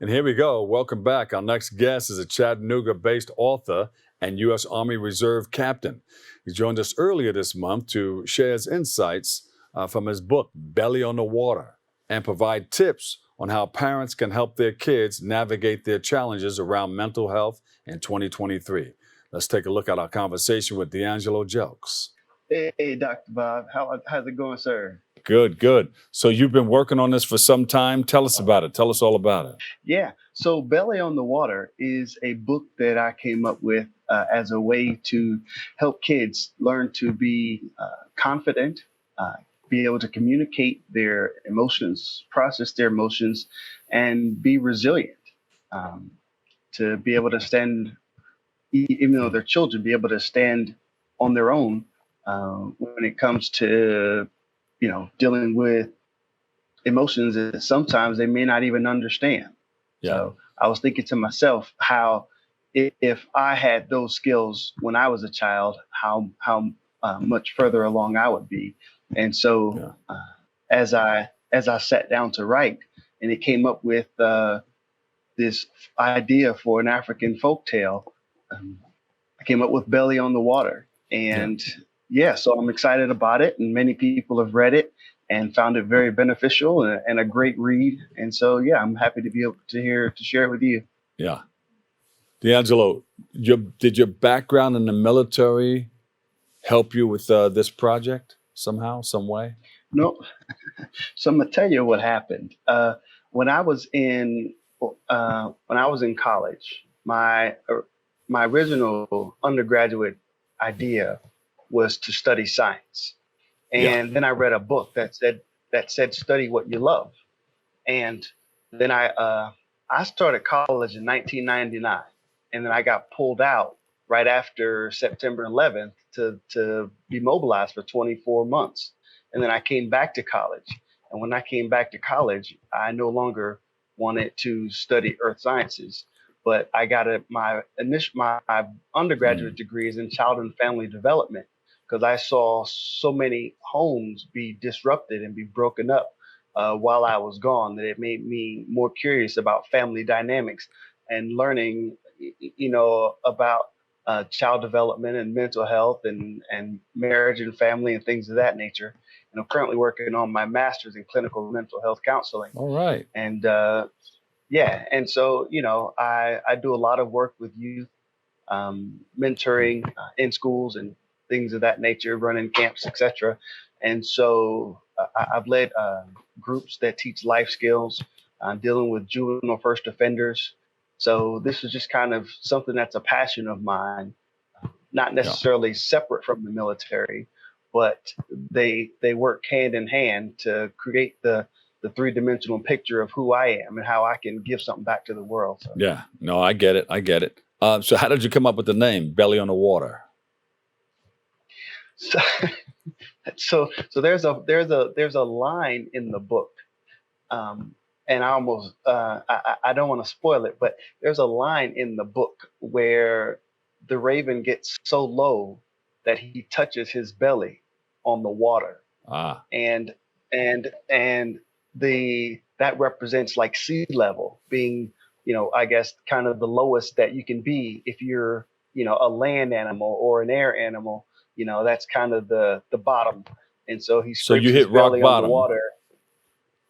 And here we go. Welcome back. Our next guest is a Chattanooga-based author and U.S. Army Reserve captain. He joined us earlier this month to share his insights from his book, Belly on the Water, and provide tips on how parents can help their kids navigate their challenges around mental health in 2023. Let's take a look at our conversation with DeAngelo Jelks. Hey, Dr. Bob. How's it going, sir? Good, good. So you've been working on this for some time. Tell us about it. Tell us all about it. Yeah. So Belly on the Water is a book that I came up with as a way to help kids learn to be confident, be able to communicate their emotions, process their emotions, and be resilient. To be able to stand, even though they're children, be able to stand on their own when it comes to dealing with emotions that sometimes they may not even understand. Yeah. So I was thinking to myself how if I had those skills when I was a child, how much further along I would be. And so as I sat down to write, and it came up with this idea for an African folktale, I came up with Belly on the Water. And so I'm excited about it, and many people have read it and found it very beneficial and a great read. And so, I'm happy to be able to share it with you. Yeah. DeAngelo, did your background in the military help you with this project somehow, some way? No. So I'm gonna tell you what happened. When I was in college, my original undergraduate idea was to study science. And then I read a book that said study what you love. And then I started college in 1999, and then I got pulled out right after September 11th to be mobilized for 24 months. And then I came back to college. And when I came back to college, I no longer wanted to study earth sciences, but I got my undergraduate degrees in child and family development, because I saw so many homes be disrupted and be broken up while I was gone, that it made me more curious about family dynamics and learning, about child development and mental health and marriage and family and things of that nature. And I'm currently working on my master's in clinical mental health counseling. All right. And and so, I do a lot of work with youth, mentoring in schools and things of that nature, running camps, etc. And so I've led groups that teach life skills, dealing with juvenile first offenders. So this is just kind of something that's a passion of mine, not necessarily separate from the military, but they work hand in hand to create the three-dimensional picture of who I am and how I can give something back to the world. So. Yeah, no, I get it. So how did you come up with the name Belly on the Water? So there's a line in the book, and I almost I don't want to spoil it, but there's a line in the book where the raven gets so low that he touches his belly on the water, and that represents like sea level being, I guess kind of the lowest that you can be if you're, a land animal or an air animal. That's kind of the bottom. And so he scrapes his belly rock on the water.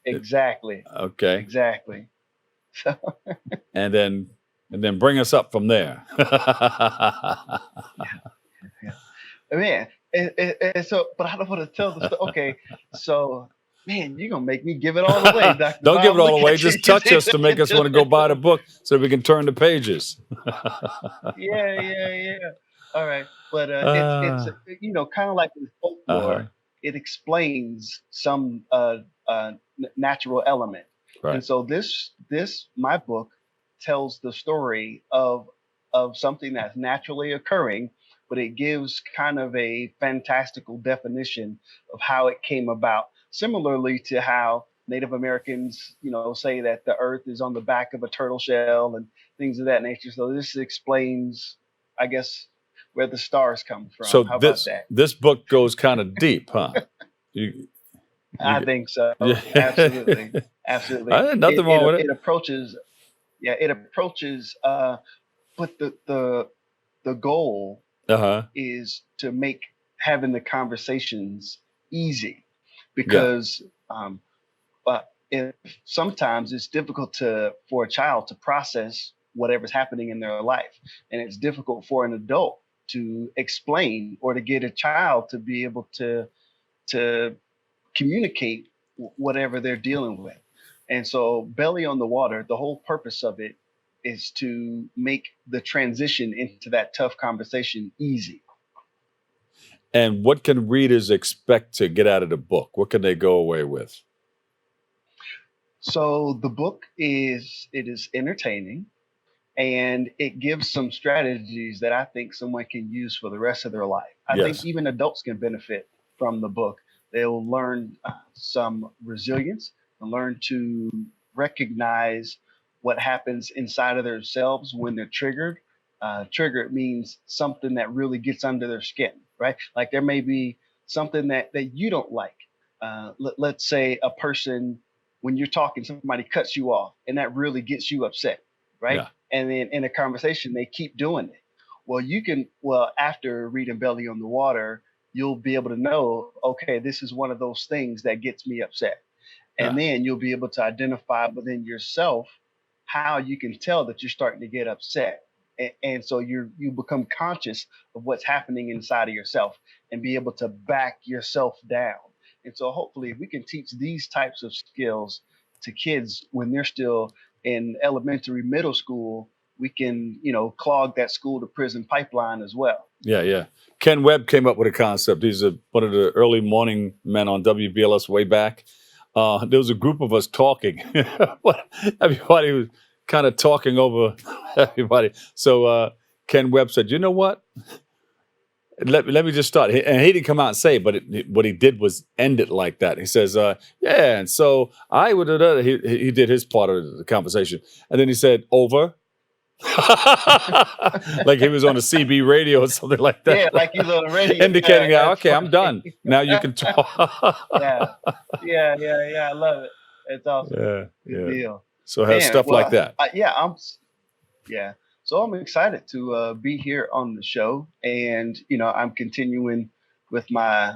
Exactly. Okay. Exactly. So. And then bring us up from there. Man, so, but I don't want to tell the story. Okay, so, man, you're going to make me give it all away, Dr. Don't Bob. give it all away. Just touch us to make us want to go buy the book so we can turn the pages. Yeah. All right. But it's kind of like with folklore, it explains some natural element. Right. And so my book tells the story of something that's naturally occurring, but it gives kind of a fantastical definition of how it came about. Similarly to how Native Americans, say that the earth is on the back of a turtle shell and things of that nature. So this explains, I guess, where the stars come from. So how about that? This book goes kind of deep, huh? I think so. Absolutely. Nothing wrong with it. It approaches yeah, it approaches. But the goal Uh-huh. is to make having the conversations easy, Yeah. because but if sometimes it's difficult to for a child to process whatever's happening in their life, and it's difficult for an adult to explain or to get a child to be able to communicate whatever they're dealing with. And so, Belly on the Water, the whole purpose of it is to make the transition into that tough conversation easy. And what can readers expect to get out of the book? What can they go away with? So the book is entertaining, and it gives some strategies that I think someone can use for the rest of their life. I think Yes. even adults can benefit from the book. They'll learn some resilience and learn to recognize what happens inside of themselves when they're triggered. Triggered means something that really gets under their skin, right? Like there may be something that you don't like. Let's say a person, when you're talking, somebody cuts you off, and that really gets you upset, right? Yeah. And then in a conversation they keep doing it. Well, after reading Belly on the Water, you'll be able to know, okay, this is one of those things that gets me upset. Yeah. And then you'll be able to identify within yourself how you can tell that you're starting to get upset. And so you become conscious of what's happening inside of yourself and be able to back yourself down. And so hopefully, if we can teach these types of skills to kids when they're still in elementary, middle school, we can, clog that school to prison pipeline as well. Yeah, yeah. Ken Webb came up with a concept. He's one of the early morning men on WBLS way back. There was a group of us talking. Everybody was kind of talking over everybody. So Ken Webb said, "You know what? Let me just start." And he didn't come out and say it, but what he did was end it like that. He says, "Yeah, and so I would." He did his part of the conversation, and then he said, "Over." Like he was on a CB radio or something like Yeah, that, like he's on the radio. indicating, Yeah, that's okay, I'm done. funny. Now you can talk. Yeah, yeah. I love it. It's awesome. Yeah, Good yeah. deal. So have Man, stuff like that. yeah. So I'm excited to be here on the show, and I'm continuing with my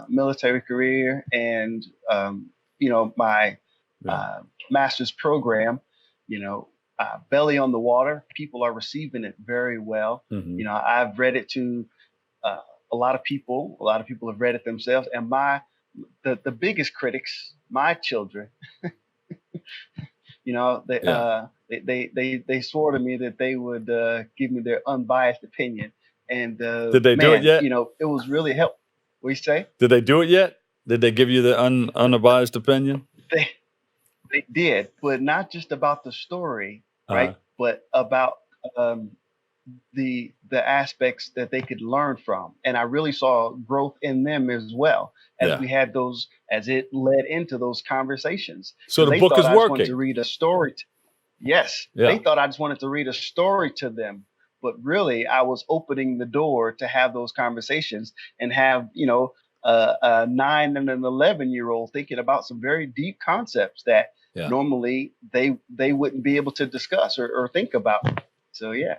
military career and my Yeah. master's program. Belly on the Water. People are receiving it very well. Hmm. I've read it to a lot of people. A lot of people have read it themselves, and the biggest critics, my children. They, Yeah. they swore to me that they would give me their unbiased opinion, and Did they do it man, yet? it was really helpful. We say Did they do it yet? Did they give you the unbiased opinion? they they did, but not just about the story, Uh, right? But about um, the aspects that they could learn from, and I really saw growth in them as well as yeah. we had those, as it led into those conversations, So because the they book thought is I just wanted working. to read a story. Yes, Yeah. they thought I just wanted to read a story to them, but really I was opening the door to have those conversations and have a 9 and an 11-year-old thinking about some very deep concepts that Yeah. normally they wouldn't be able to discuss or think about. So yeah.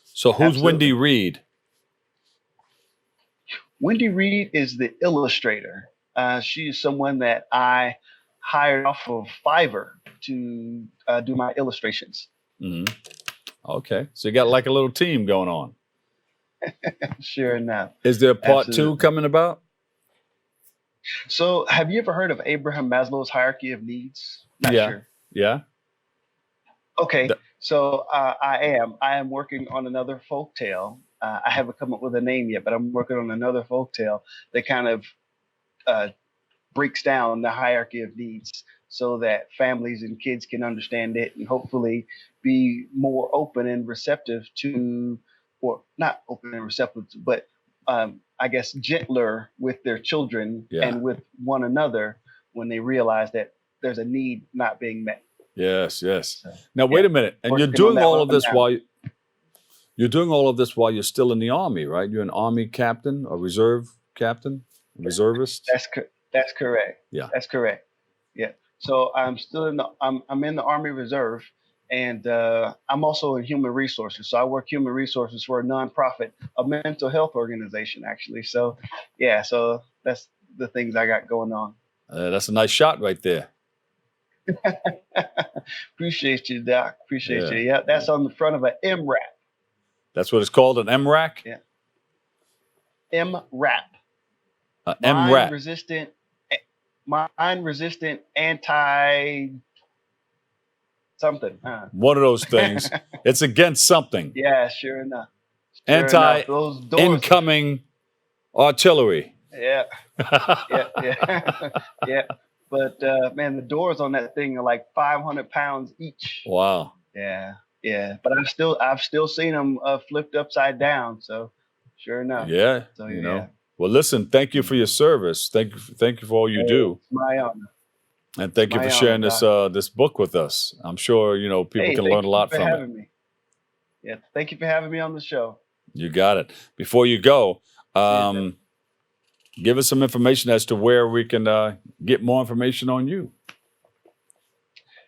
So who's Wendy Absolutely. Reed? Wendy Reed is the illustrator. She is someone that I hired off of Fiverr to do my illustrations. Hmm. Okay. So you got like a little team going on. Sure enough. Is there part two Absolutely. coming about? So, have you ever heard of Abraham Maslow's hierarchy of needs? Not Yeah. sure. Yeah. Okay. Th- So, I am working on another folktale. I haven't come up with a name yet, but I'm working on another folktale that kind of uh, breaks down the hierarchy of needs so that families and kids can understand it and hopefully be more open and receptive to, or not open and receptive, but I guess gentler with their children Yeah. and with one another when they realize that there's a need not being met. Yes. Yes. So, Now wait yeah, a minute. And you're working on doing that all one of this now. while you're doing all of this while you're still in the Army, right? You're an Army captain, a reserve captain, a reservist. That's correct. Yeah. That's correct. Yeah. So I'm still I'm in the Army Reserve, And I'm also in human resources. So I work human resources for a nonprofit, a mental health organization, actually. So, yeah, so that's the things I got going on. That's a nice shot right there. Appreciate you, Doc. Appreciate Yeah. you. Yeah, that's on the front of an MRAP. That's what it's called, an MRAC? Yeah. MRAP. MRAP. Mind resistant anti something. One of those things. It's against something. Yeah, sure enough. Sure enough. Those doors. Incoming artillery. Yeah. Yeah. Yeah. But man, the doors on that thing are like 500 pounds each. Wow. Yeah. Yeah. But I've still seen them flipped upside down. So sure enough. Yeah. So, you know. Well, listen, thank you for your service. Thank you for all you do. It's my honor. And thank you for sharing this book with us. I'm sure, people can learn a lot from it. Me. Yeah, thank you for having me on the show. You got it. Before you go, give us some information as to where we can get more information on you.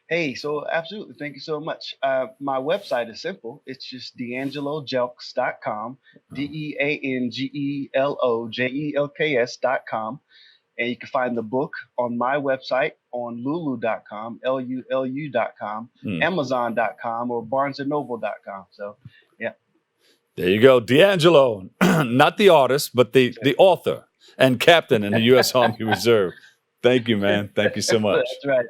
Hey, so absolutely. Thank you so much. My website is simple. It's just DeAngeloJelks.com, DeAngeloJelks.com. And you can find the book on my website on lulu.com, LULU.com, Amazon.com, or BarnesandNoble.com. So, yeah. There you go. DeAngelo, not the artist, but the author and captain in the U.S. Army Reserve. Thank you, man. Thank you so much. That's right.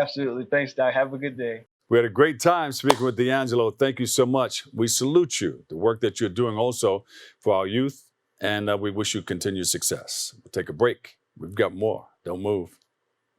Absolutely. Thanks, Doc. Have a good day. We had a great time speaking with DeAngelo. Thank you so much. We salute you, the work that you're doing also for our youth, and we wish you continued success. We'll take a break. We've got more. Don't move.